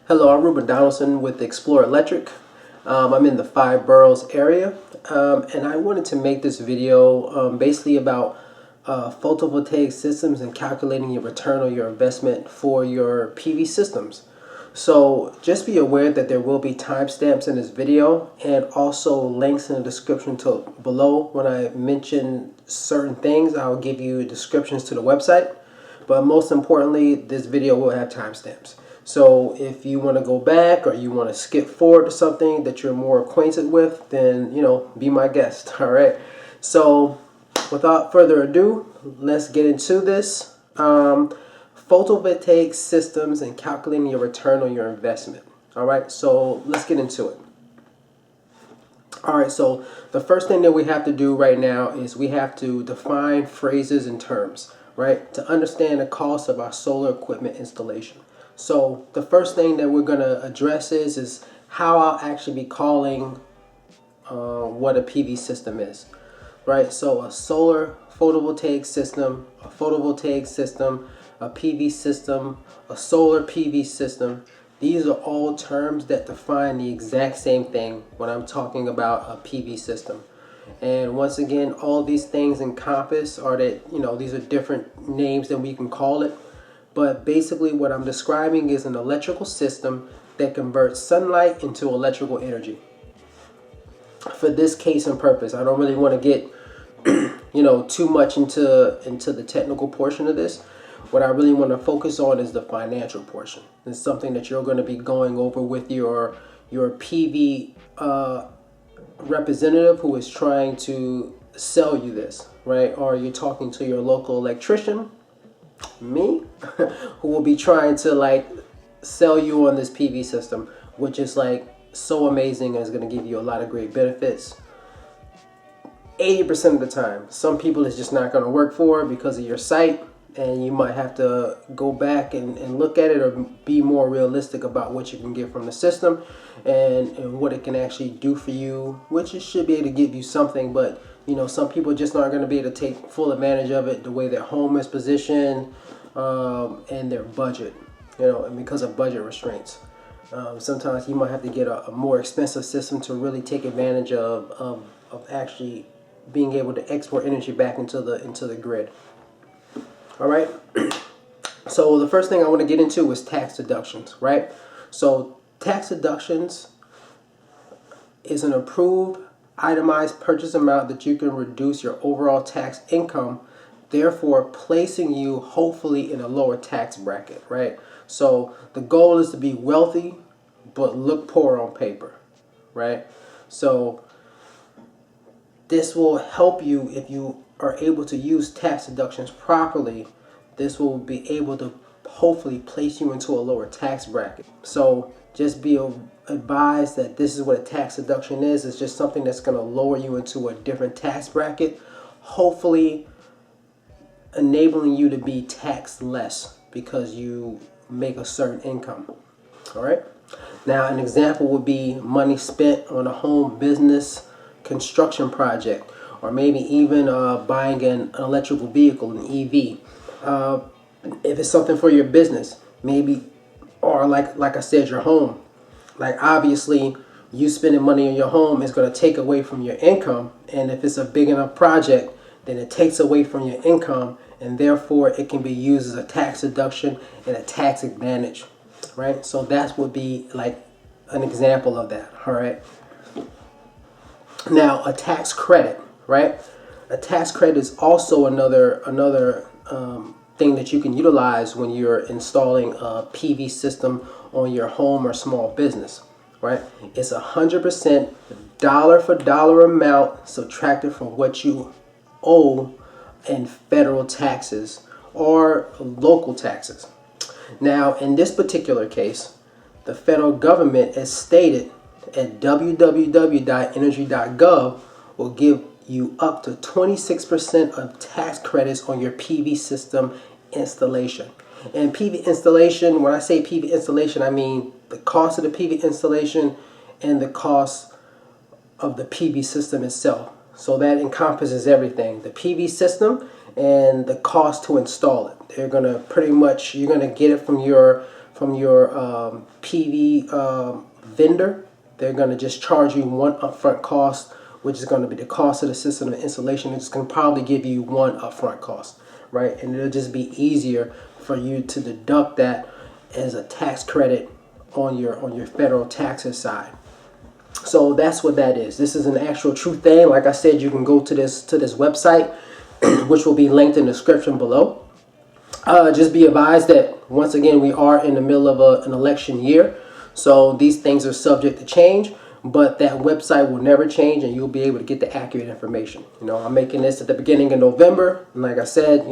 Hello, I'm Ruben Donaldson with Explore Electric. I'm in the 5 boroughs area, and I wanted to make this video basically about photovoltaic systems and calculating your return on your investment for your PV systems. So just be aware that there will be timestamps in this video and also links in the description below. When I mention certain things, I'll give you descriptions to the website. But most importantly, this video will have timestamps. So if you want to go back or you want to skip forward to something that you're more acquainted with, then, be my guest. All right. So without further ado, let's get into this. Photovoltaic systems and calculating your return on your investment. All right. So let's get into it. All right. So the first thing that we have to do right now is we have to define phrases and terms, right, to understand the cost of our solar equipment installation. So the first thing that we're going to address is how I'll actually be calling what a PV system is, right? So a solar photovoltaic system, a photovoltaic system, a PV system, a solar PV system. These are all terms that define the exact same thing when I'm talking about a PV system. And once again, all these things encompass are that, these are different names that we can call it. But basically what I'm describing is an electrical system that converts sunlight into electrical energy. For this case and purpose, I don't really want to get, too much into the technical portion of this. What I really want to focus on is the financial portion. It's something that you're going to be going over with your PV representative who is trying to sell you this, right? Or you're talking to your local electrician, me, who will be trying to sell you on this PV system, which is so amazing and is going to give you a lot of great benefits. 80% of the time, some people it's just not going to work for because of your site, and you might have to go back and look at it or be more realistic about what you can get from the system and what it can actually do for you, which it should be able to give you something, but some people just aren't going to be able to take full advantage of it the way their home is positioned and their budget, and because of budget restraints. Sometimes you might have to get a more expensive system to really take advantage of actually being able to export energy back into the grid. All right. So the first thing I want to get into is tax deductions, right? So tax deductions is an approved itemized purchase amount that you can reduce your overall tax income, therefore placing you hopefully in a lower tax bracket, right? So the goal is to be wealthy but look poor on paper, right? So this will help you if you are able to use tax deductions properly. This will be able to hopefully place you into a lower tax bracket. So just be advised that this is what a tax deduction is. It's just something that's going to lower you into a different tax bracket, hopefully enabling you to be taxed less because you make a certain income. All right. Now, an example would be money spent on a home business construction project, or maybe even buying an electrical vehicle, an EV. If it's something for your business, maybe, or like I said, your home. Obviously, you spending money on your home is going to take away from your income, and if it's a big enough project, then it takes away from your income, and therefore it can be used as a tax deduction and a tax advantage, right? So that would be an example of that. All right. Now, a tax credit, right? A tax credit is also another thing that you can utilize when you're installing a PV system on your home or small business, right? It's 100% dollar for dollar amount subtracted from what you owe in federal taxes or local taxes. Now, in this particular case, the federal government, as stated at www.Energy.Gov, will give you up to 26% of tax credits on your PV system installation. And PV installation, when I say PV installation, I mean the cost of the PV installation and the cost of the PV system itself. So that encompasses everything, the PV system and the cost to install it. They're going to pretty much, you're going to get it from from your PV vendor. They're going to just charge you one upfront cost, which is going to be the cost of the system and installation. It's going to probably give you one upfront cost, right? And it'll just be easier for you to deduct that as a tax credit on your federal taxes side. So that's what that is. This is an actual true thing. Like I said, you can go to this website, which will be linked in the description below. Just be advised that once again we are in the middle of an election year, so these things are subject to change. But that website will never change, and you'll be able to get the accurate information. I'm making this at the beginning of November, and like I said,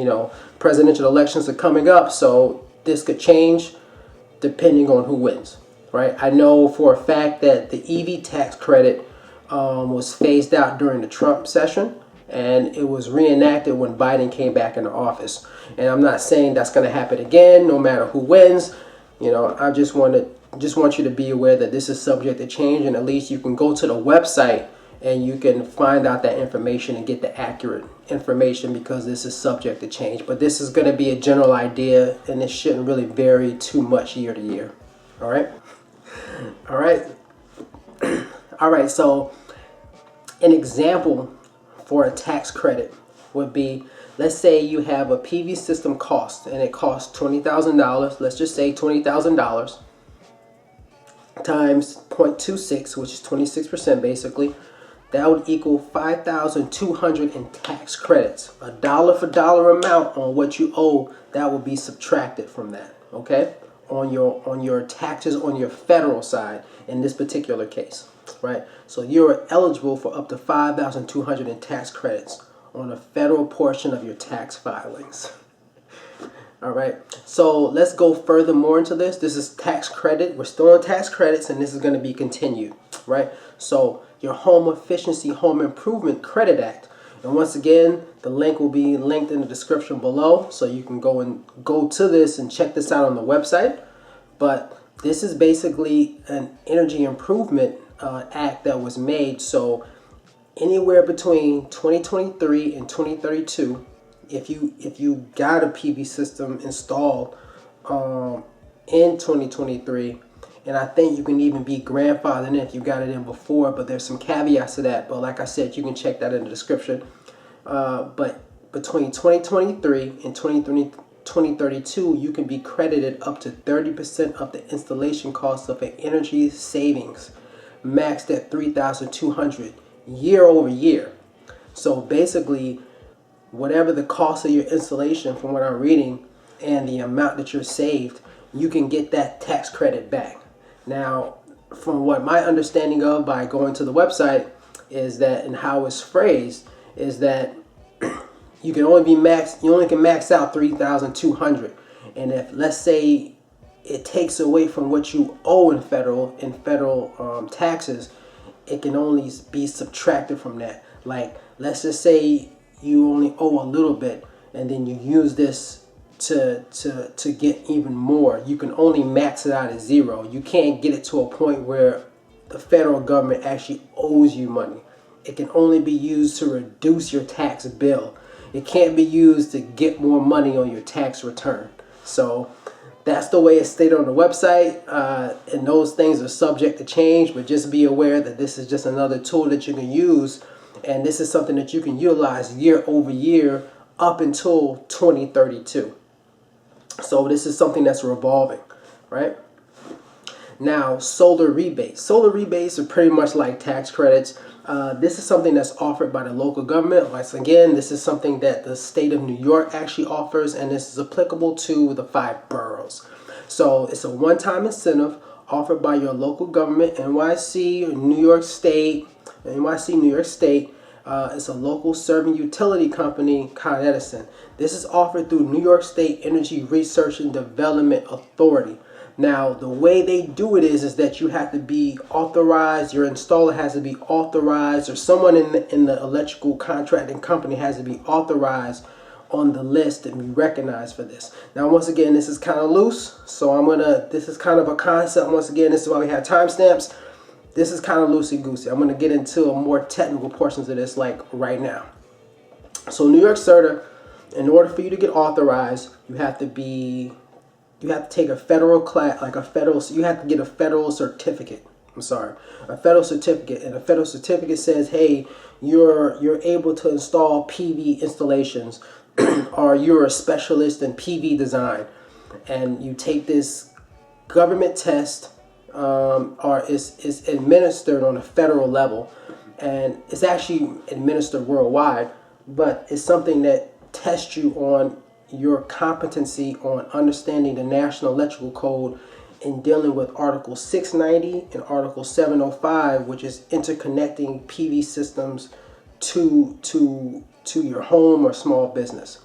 presidential elections are coming up, so this could change depending on who wins, right? I know for a fact that the EV tax credit was phased out during the Trump session, and it was reenacted when Biden came back into office. And I'm not saying that's going to happen again, no matter who wins. I just want you to be aware that this is subject to change, and at least you can go to the website and you can find out that information and get the accurate information, because this is subject to change. But this is going to be a general idea, and it shouldn't really vary too much year to year. All right. All right. So an example for a tax credit would be, let's say you have a PV system cost, and it costs $20,000. Let's just say $20,000 times 0.26, which is 26% basically. That would equal 5,200 in tax credits. A dollar for dollar amount on what you owe, that will be subtracted from that, okay? On your taxes on your federal side in this particular case, right? So you're eligible for up to 5,200 in tax credits on a federal portion of your tax filings. All right, so let's go further more into this. This is tax credit. We're still on tax credits, and this is going to be continued, right? So your Home Efficiency Home Improvement Credit Act. And once again, the link will be linked in the description below, so you can go to this and check this out on the website. But this is basically an energy improvement act that was made. So anywhere between 2023 and 2032, if you got a PV system installed in 2023, and I think you can even be grandfathered in if you got it in before, but there's some caveats to that. But like I said, you can check that in the description. But between 2023 and 2032, you can be credited up to 30% of the installation cost of an energy savings, maxed at $3,200 year over year. So basically, whatever the cost of your installation, from what I'm reading, and the amount that you're saved, you can get that tax credit back. Now, from what my understanding of by going to the website is that, and how it's phrased, is that you only can max out 3,200. And if, let's say, it takes away from what you owe in federal taxes, it can only be subtracted from that. Like, let's just say you only owe a little bit, and then you use this to get even more. You can only max it out at zero. You can't get it to a point where the federal government actually owes you money. It can only be used to reduce your tax bill. It can't be used to get more money on your tax return. So that's the way it's stated on the website, and those things are subject to change, but just be aware that this is just another tool that you can use, and this is something that you can utilize year over year up until 2032. So this is something that's revolving, right? Now, solar rebates. Solar rebates are pretty much like tax credits. This is something that's offered by the local government. Once again, this is something that the state of New York actually offers, and this is applicable to the 5 boroughs. So it's a one-time incentive offered by your local government, NYC, New York State. It's a local serving utility company, Con Edison. This is offered through New York State Energy Research and Development Authority. Now, the way they do it is that you have to be authorized, your installer has to be authorized, or someone in the electrical contracting company has to be authorized on the list and be recognized for this. Now, once again, this is kind of loose, so this is kind of a concept. Once again, this is why we have timestamps. This is kind of loosey-goosey. I'm going to get into a more technical portions of this like right now. So NYSERDA, in order for you to get authorized, you have to you have to take a federal class, you have to get a federal certificate. A federal certificate, and a federal certificate says, hey, you're able to install PV installations, or you're a specialist in PV design, and you take this government test, or is administered on a federal level, and it's actually administered worldwide, but it's something that tests you on your competency on understanding the National Electrical Code in dealing with Article 690 and Article 705, which is interconnecting PV systems to your home or small business.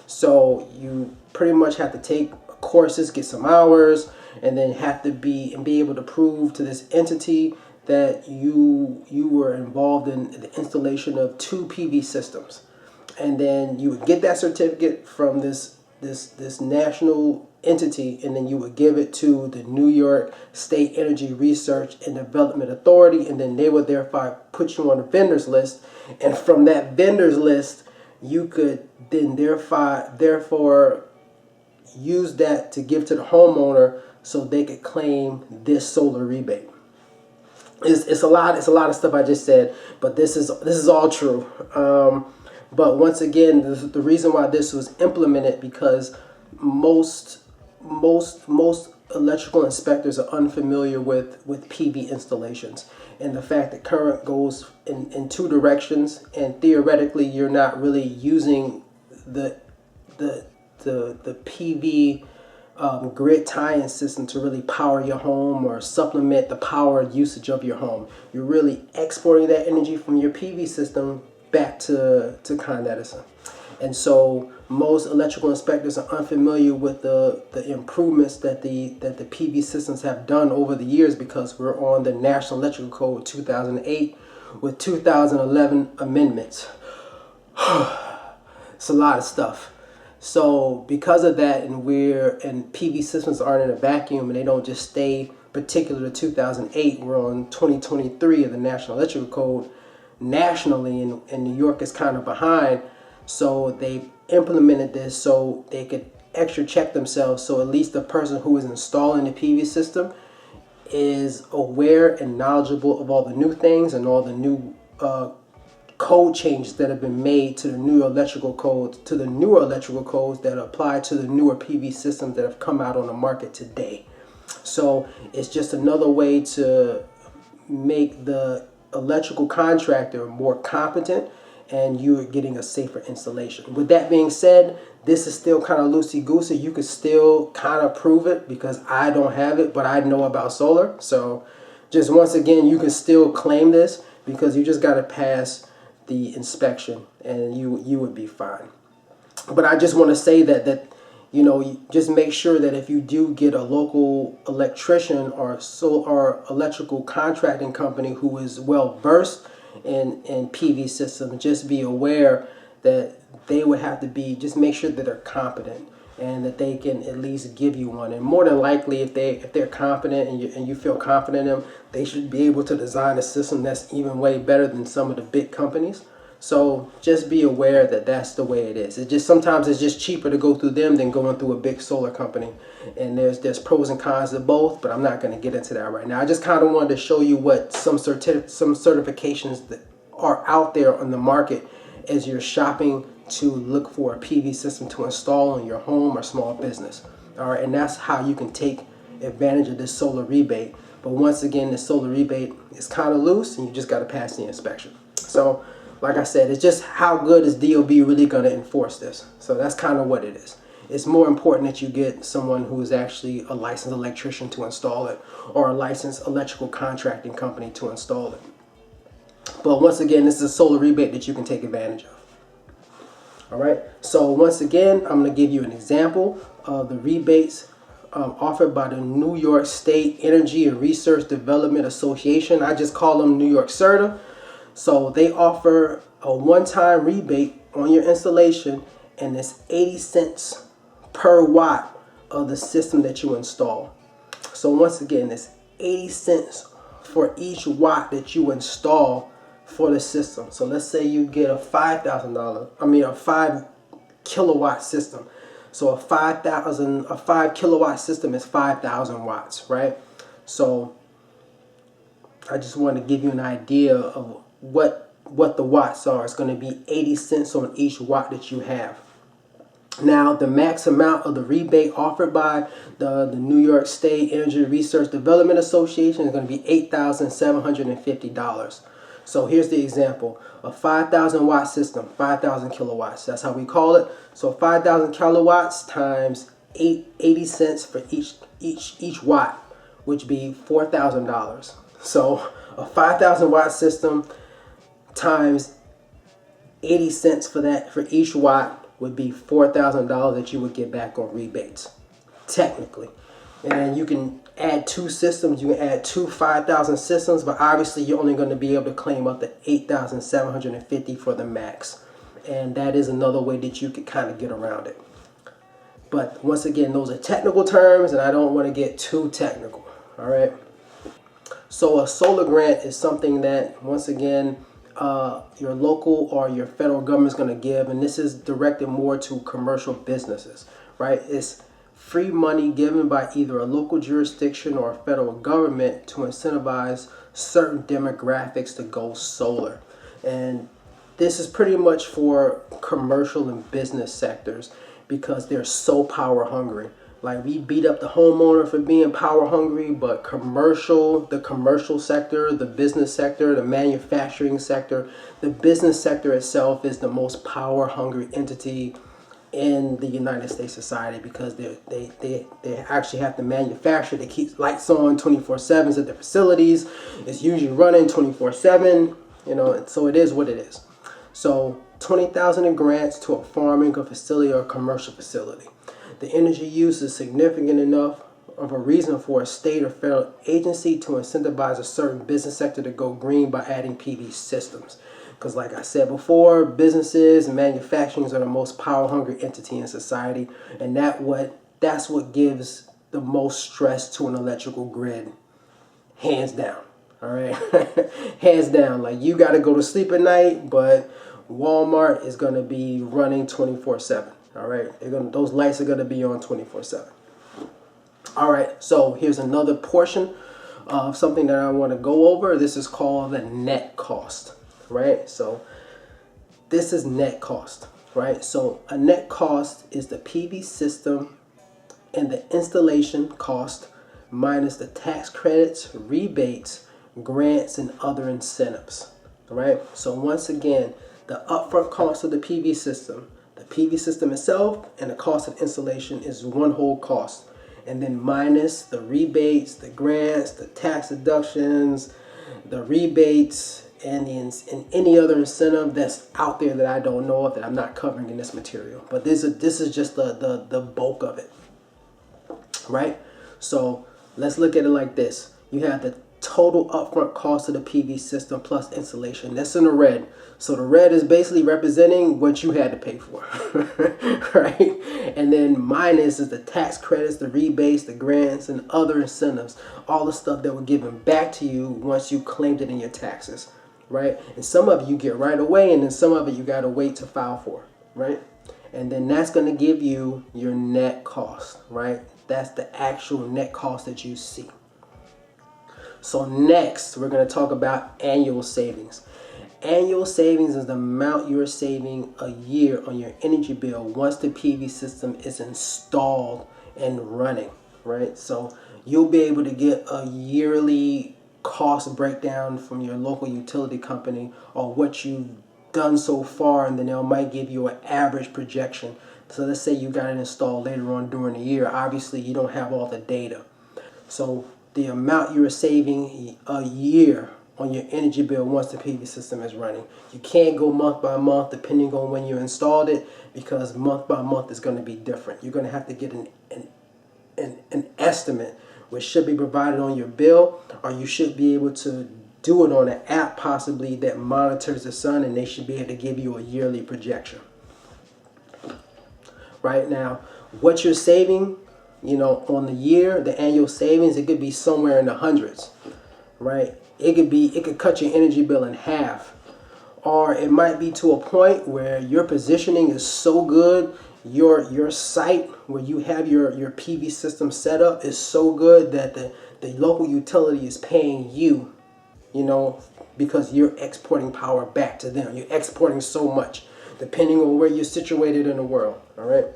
So you pretty much have to take courses, get some hours, and then have to be able to prove to this entity that you were involved in the installation of 2 PV systems. And then you would get that certificate from this national entity, and then you would give it to the New York State Energy Research and Development Authority, and then they would therefore put you on a vendors list. And from that vendors list, you could then therefore use that to give to the homeowner so they could claim this solar rebate. It's a lot of stuff I just said, but this is all true. But once again, the reason why this was implemented, because most electrical inspectors are unfamiliar with PV installations, and the fact that current goes in 2 directions, and theoretically you're not really using the PV grid tie-in system to really power your home or supplement the power usage of your home. You're really exporting that energy from your PV system back to Con Edison. And so most electrical inspectors are unfamiliar with the improvements that the PV systems have done over the years, because we're on the National Electrical Code 2008 with 2011 amendments. It's a lot of stuff. So because of that, and PV systems aren't in a vacuum, and they don't just stay particular to 2008. We're on 2023 of the National Electrical Code nationally, and New York is kind of behind. So they implemented this so they could extra check themselves, so at least the person who is installing the PV system is aware and knowledgeable of all the new things and all the new code changes that have been made to the newer electrical codes, that apply to the newer PV systems that have come out on the market today. So it's just another way to make the electrical contractor more competent, and you're getting a safer installation. With that being said, this is still kind of loosey-goosey. You could still kind of prove it, because I don't have it, but I know about solar. So just once again, you can still claim this, because you just got to pass the inspection and you would be fine. But I just want to say that you just make sure that if you do get a local electrician or electrical contracting company who is well versed in PV systems, just be aware that they would have to just make sure that they're competent and that they can at least give you one. And more than likely, if they're competent and you feel confident in them, they should be able to design a system that's even way better than some of the big companies. So just be aware that that's the way it is. Sometimes it's just cheaper to go through them than going through a big solar company. And there's pros and cons of both, but I'm not going to get into that right now. I just kind of wanted to show you what some certifications that are out there on the market as you're shopping to look for a PV system to install in your home or small business. All right, and that's how you can take advantage of this solar rebate. But once again, the solar rebate is kind of loose, and you just got to pass the inspection. So like I said, it's just how good is DOB really going to enforce this? So that's kind of what it is. It's more important that you get someone who is actually a licensed electrician to install it, or a licensed electrical contracting company to install it. But once again, this is a solar rebate that you can take advantage of. All right. So once again, I'm going to give you an example of the rebates offered by the New York State Energy and Research Development Association. I just call them NYSERDA. So they offer a one-time rebate on your installation, and it's 80 cents per watt of the system that you install. So once again, it's 80 cents for each watt that you install for the system. So let's say you get a $5 kilowatt system. So a 5 kilowatt system is 5,000 watts, right? So I just want to give you an idea of what the watts are. It's going to be 80 cents on each watt that you have. Now, the max amount of the rebate offered by the New York State Energy Research Development Association is going to be $8,750. So here's the example. A 5,000 watt system, 5,000 kilowatts. That's how we call it. So 5,000 kilowatts times 80 cents for each watt, which be $4,000. So a 5,000 watt system times 80 cents for each watt would be $4,000 that you would get back on rebates, technically. And then you can add two systems. You can add two 5,000 systems, but obviously you're only going to be able to claim up to 8,750 for the max. And that is another way that you could kind of get around it. But once again, those are technical terms, and I don't want to get too technical. All right. So a solar grant is something that, once again, your local or your federal government is going to give, and this is directed more to commercial businesses, right? It's free money given by either a local jurisdiction or a federal government to incentivize certain demographics to go solar. And this is pretty much for commercial and business sectors because they're so power hungry. Like, we beat up the homeowner for being power hungry, but the commercial sector, the business sector, the manufacturing sector, the business sector itself is the most power hungry entity in the United States society because they actually have to manufacture. They keep lights on 24/7 at their facilities. It's usually running 24/7, so it is what it is. So 20,000 in grants to a farming or facility or a commercial facility. The energy use is significant enough of a reason for a state or federal agency to incentivize a certain business sector to go green by adding PV systems. Because like I said before, businesses and manufacturing are the most power-hungry entity in society, and that's what gives the most stress to an electrical grid, hands down. All right, hands down. Like, you got to go to sleep at night, but Walmart is going to be running 24/7. All right, those lights are going to be on 24/7. All right, so here's another portion of something that I want to go over. This is called the net cost, right? So this is net cost, right? So a net cost is the PV system and the installation cost minus the tax credits, rebates, grants, and other incentives, right? So once again, the upfront cost of the PV system itself, and the cost of installation is one whole cost, and then minus the rebates, the grants, the tax deductions, the rebates, and any other incentive that's out there that I don't know of, that I'm not covering in this material. But this is just the bulk of it, right? So let's look at it like this. You have the total upfront cost of the PV system plus installation. That's in the red. So the red is basically representing what you had to pay for, right? And then minus is the tax credits, the rebates, the grants, and other incentives, all the stuff that were given back to you once you claimed it in your taxes, right? And some of it you get right away, and then some of it you got to wait to file for, right? And then that's going to give you your net cost, right? That's the actual net cost that you see. So next, we're going to talk about annual savings. Annual savings is the amount you're saving a year on your energy bill once the PV system is installed and running, right? So you'll be able to get a yearly cost breakdown from your local utility company or what you've done so far, and then they might give you an average projection. So let's say you got it installed later on during the year. Obviously, you don't have all the data. So the amount you're saving a year on your energy bill once the PV system is running. You can't go month by month depending on when you installed it, because month by month is going to be different. You're going to have to get an estimate, which should be provided on your bill, or you should be able to do it on an app possibly that monitors the sun, and they should be able to give you a yearly projection. Right now, what you're saving, on the year, the annual savings, it could be somewhere in the hundreds, right? It could cut your energy bill in half, or it might be to a point where your positioning is so good, your site where you have your PV system set up is so good that the local utility is paying you, because you're exporting power back to them. You're exporting so much, depending on where you're situated in the world. All right.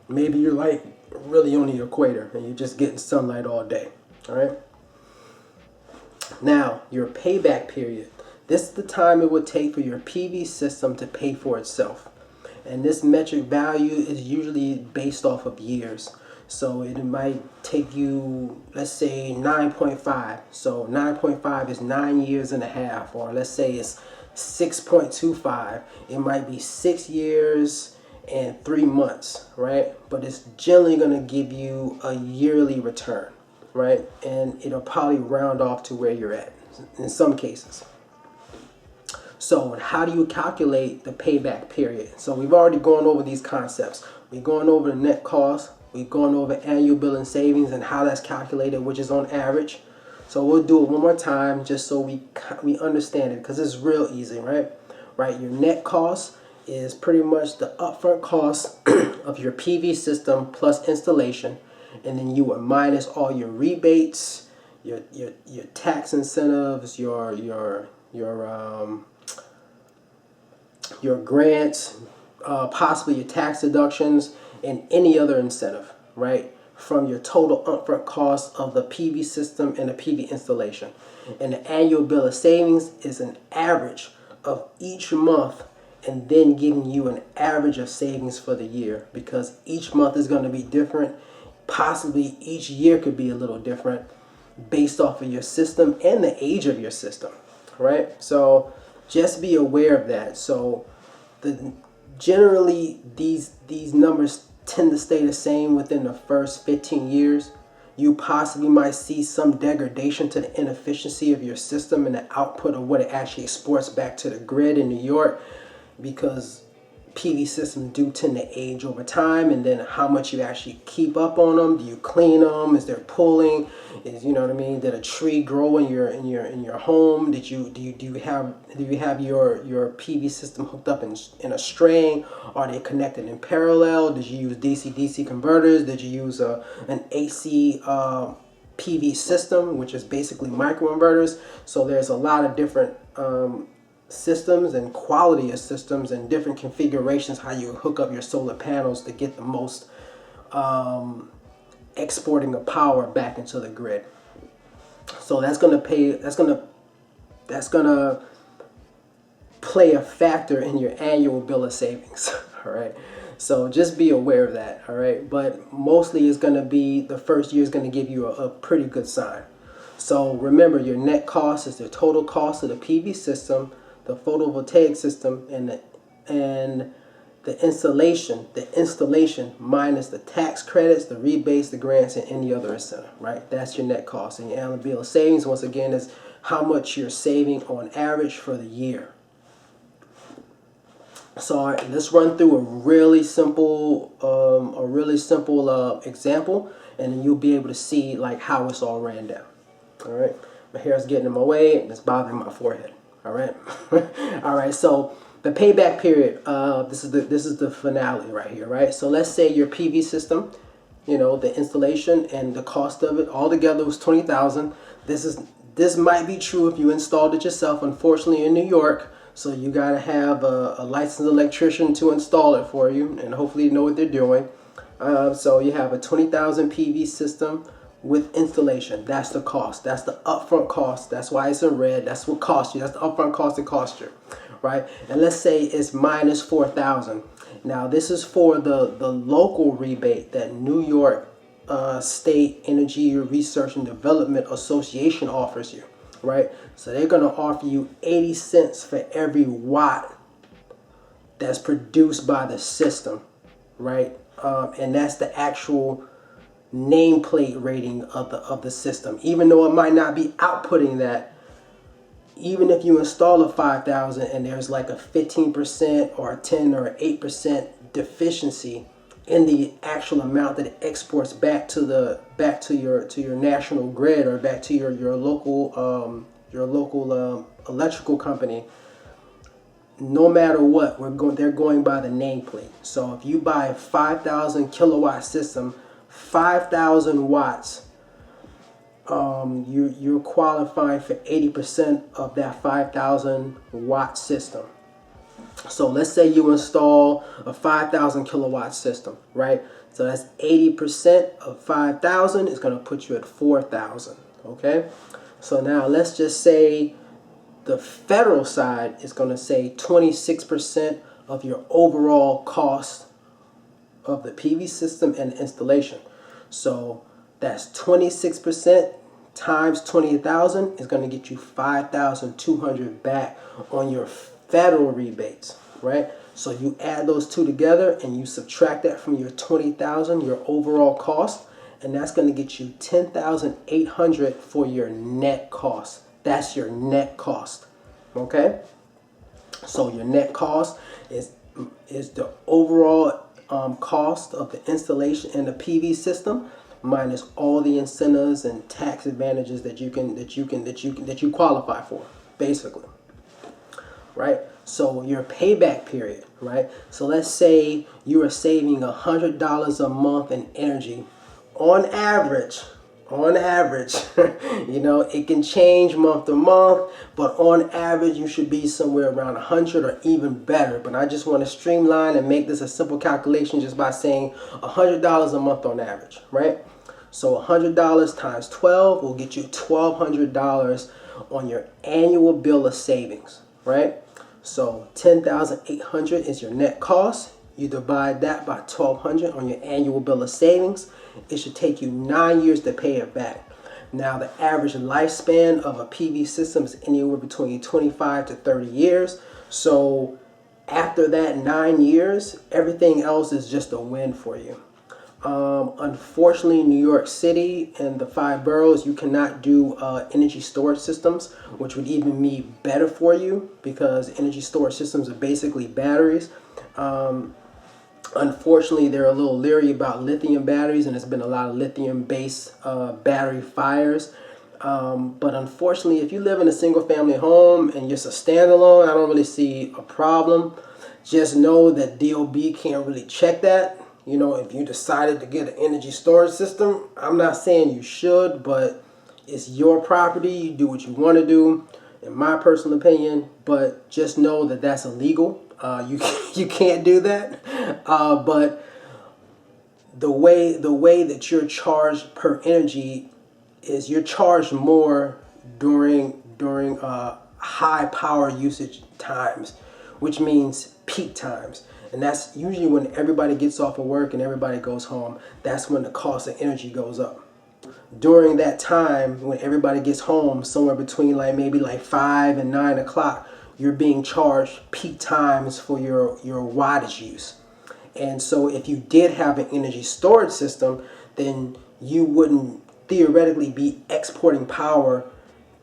Maybe you're like really on the equator and you're just getting sunlight all day. All right. Now, your payback period. This is the time it would take for your PV system to pay for itself. And this metric value is usually based off of years. So it might take you, let's say 9.5. So 9.5 is 9 years and a half, or let's say it's 6.25. It might be 6 years and 3 months, right? But it's generally going to give you a yearly return, right? And it'll probably round off to where you're at in some cases. So how do you calculate the payback period? So we've already gone over these concepts. We've gone over the net cost. We've gone over annual billing savings and how that's calculated, which is on average. So we'll do it one more time just so we understand it, because it's real easy, right? Right. Your net cost is pretty much the upfront cost of your PV system plus installation, and then you would minus all your rebates, your tax incentives, your grants, possibly your tax deductions, and any other incentive, right, from your total upfront cost of the PV system and the PV installation. And the annual bill of savings is an average of each month, and then giving you an average of savings for the year, because each month is going to be different. Possibly each year could be a little different based off of your system and the age of your system, right? So just be aware of that. So generally these numbers tend to stay the same within the first 15 years. You possibly might see some degradation to the inefficiency of your system and the output of what it actually exports back to the grid in New York, because PV systems do tend to age over time, and then how much you actually keep up on them. Do you clean them? Is there pulling? Did a tree grow in your home? Do you have your PV system hooked up in a string? Are they connected in parallel? Did you use DC-DC converters? Did you use an AC PV system, which is basically microinverters? So there's a lot of different systems and quality of systems and different configurations how you hook up your solar panels to get the most exporting of power back into the grid. So that's gonna play a factor in your annual bill of savings. All right, so just be aware of that. All right, but mostly it's gonna be the first year is gonna give you a pretty good sign. So remember, your net cost is the total cost of the PV system, the photovoltaic system, and the installation minus the tax credits, the rebates, the grants, and any other incentive, right? That's your net cost. And your annual bill of savings, once again, is how much you're saving on average for the year. So let's run through a really simple example, and then you'll be able to see like how it's all ran down. All right, my hair is getting in my way and it's bothering my forehead. All right, all right. So the payback period. This is the finale right here, right? So let's say your PV system, the installation and the cost of it all together was $20,000. This might be true if you installed it yourself. Unfortunately, in New York, so you gotta have a licensed electrician to install it for you, and hopefully you know what they're doing. So you have a 20,000 PV system with installation. That's the cost. That's the upfront cost. That's why it's in red. That's what cost you. That's the upfront cost it cost you, right? And let's say it's minus 4,000. Now this is for the local rebate that New York State Energy Research and Development Association offers you, right? So they're going to offer you 80 cents for every watt that's produced by the system, right? And that's the actual nameplate rating of the system. Even though it might not be outputting that, even if you install a 5,000 and there's like a 15% or a 10 or 8% deficiency in the actual amount that it exports back to your national grid or back to your local electrical company, no matter what, they're going by the nameplate. So if you buy a 5,000 kilowatt system, 5,000 watts, you're qualifying for 80% of that 5,000 watt system. So let's say you install a 5,000 kilowatt system, right? So that's 80% of 5,000 is going to put you at 4,000, okay? So now let's just say the federal side is going to say 26% of your overall cost of the PV system and installation. So that's 26% times 20,000 is going to get you 5,200 back on your federal rebates, right? So you add those two together and you subtract that from your 20,000, your overall cost, and that's going to get you 10,800 for your net cost. That's your net cost, okay? So your net cost is the overall cost of the installation in the PV system minus all the incentives and tax advantages that you qualify for, basically, right? So your payback period, right? So let's say you are saving $100 a month in energy on average, you know, it can change month to month, but on average, you should be somewhere around 100 or even better. But I just want to streamline and make this a simple calculation just by saying $100 a month on average, right? So $100 times 12 will get you $1,200 on your annual bill of savings, right? So 10,800 is your net cost. You divide that by 1,200 on your annual bill of savings. It should take you 9 years to pay it back. Now, the average lifespan of a PV system is anywhere between 25 to 30 years. So after that 9 years, everything else is just a win for you. Unfortunately, New York City and the 5 boroughs, you cannot do energy storage systems, which would even be better for you because energy storage systems are basically batteries. Unfortunately, they're a little leery about lithium batteries, and there's been a lot of lithium-based battery fires. But unfortunately, if you live in a single-family home and you're just a standalone, I don't really see a problem. Just know that DOB can't really check that. You know, if you decided to get an energy storage system, I'm not saying you should, but it's your property. You do what you want to do, in my personal opinion. But just know that that's illegal. You can't do that. But the way that you're charged per energy is you're charged more during high power usage times, which means peak times. And that's usually when everybody gets off of work and everybody goes home. That's when the cost of energy goes up. During that time, when everybody gets home, somewhere between maybe 5 and 9 o'clock, you're being charged peak times for your wattage use. And so if you did have an energy storage system, then you wouldn't theoretically be exporting power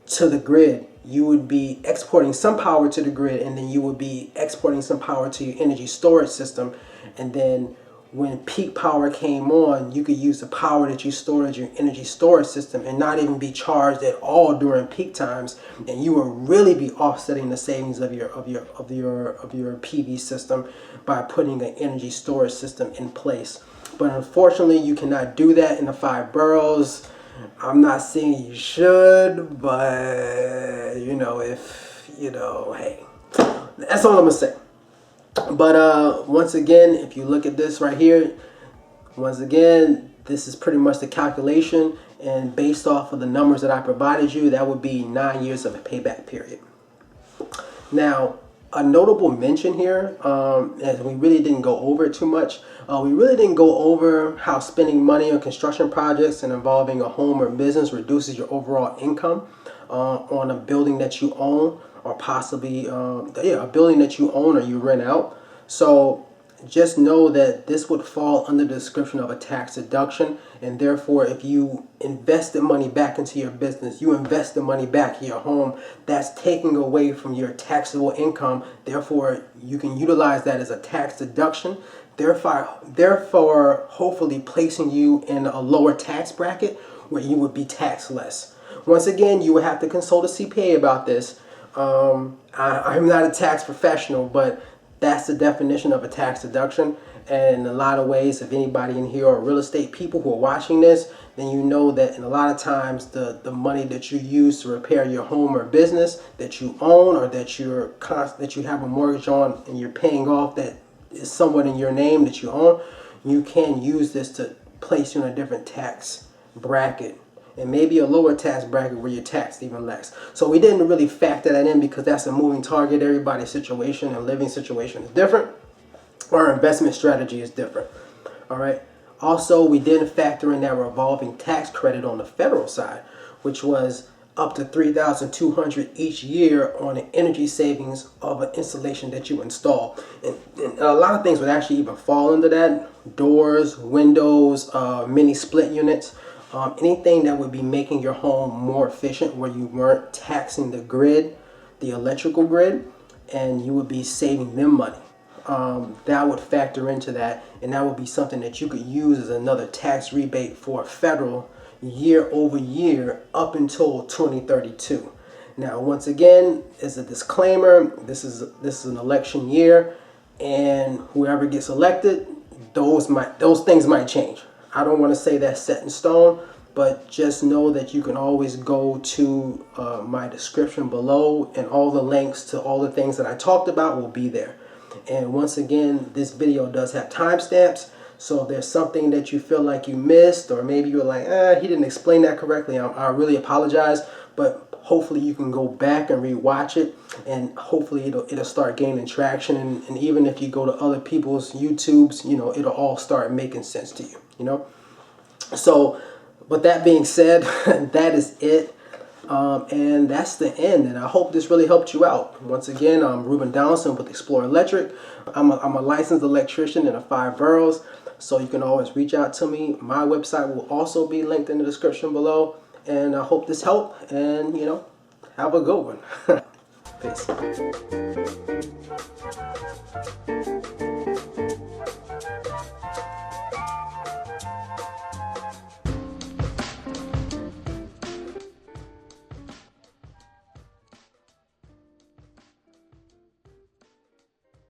to the grid. You would be exporting some power to the grid, and then you would be exporting some power to your energy storage system. And then when peak power came on, you could use the power that you stored in your energy storage system and not even be charged at all during peak times, and you will really be offsetting the savings of your PV system by putting an energy storage system in place. But unfortunately, you cannot do that in the 5 boroughs. I'm not saying you should, but hey, that's all I'm gonna say. But once again, if you look at this right here, once again, this is pretty much the calculation, and based off of the numbers that I provided you, that would be 9 years of a payback period. Now, a notable mention here, as we really didn't go over it too much, we really didn't go over how spending money on construction projects and involving a home or business reduces your overall income on a building that you own, or possibly a building that you own or you rent out. So just know that this would fall under the description of a tax deduction, and therefore if you invest the money back into your business, you invest the money back in your home, that's taking away from your taxable income. Therefore you can utilize that as a tax deduction, therefore hopefully placing you in a lower tax bracket where you would be taxed less. Once again, you would have to consult a CPA about this. I'm not a tax professional, but that's the definition of a tax deduction. And in a lot of ways, if anybody in here are real estate people who are watching this, then you know that in a lot of times the money that you use to repair your home or business that you own, or that you have a mortgage on and you're paying off, that is somewhat in your name that you own, you can use this to place you in a different tax bracket, and maybe a lower tax bracket where you're taxed even less. So we didn't really factor that in because that's a moving target. Everybody's situation and living situation is different. Our investment strategy is different. All right. Also, we didn't factor in that revolving tax credit on the federal side, which was up to $3,200 each year on the energy savings of an installation that you install. And a lot of things would actually even fall into that: doors, windows, mini split units, anything that would be making your home more efficient, where you weren't taxing the grid, the electrical grid, and you would be saving them money. That would factor into that, and that would be something that you could use as another tax rebate for federal year over year up until 2032. Now, once again, as a disclaimer, this is an election year, and whoever gets elected, those things might change. I don't want to say that's set in stone, but just know that you can always go to my description below, and all the links to all the things that I talked about will be there. And once again, this video does have timestamps, so if there's something that you feel like you missed, or maybe you're like, he didn't explain that correctly, I really apologize, but hopefully you can go back and rewatch it, and hopefully it'll start gaining traction, and even if you go to other people's YouTubes, it'll all start making sense to you, So with that being said, that is it. And that's the end, and I hope this really helped you out. Once again, I'm Ruben Donaldson with Explore Electric. I'm a licensed electrician in the 5 boroughs, so you can always reach out to me. My website will also be linked in the description below, and I hope this helped, and have a good one. Peace.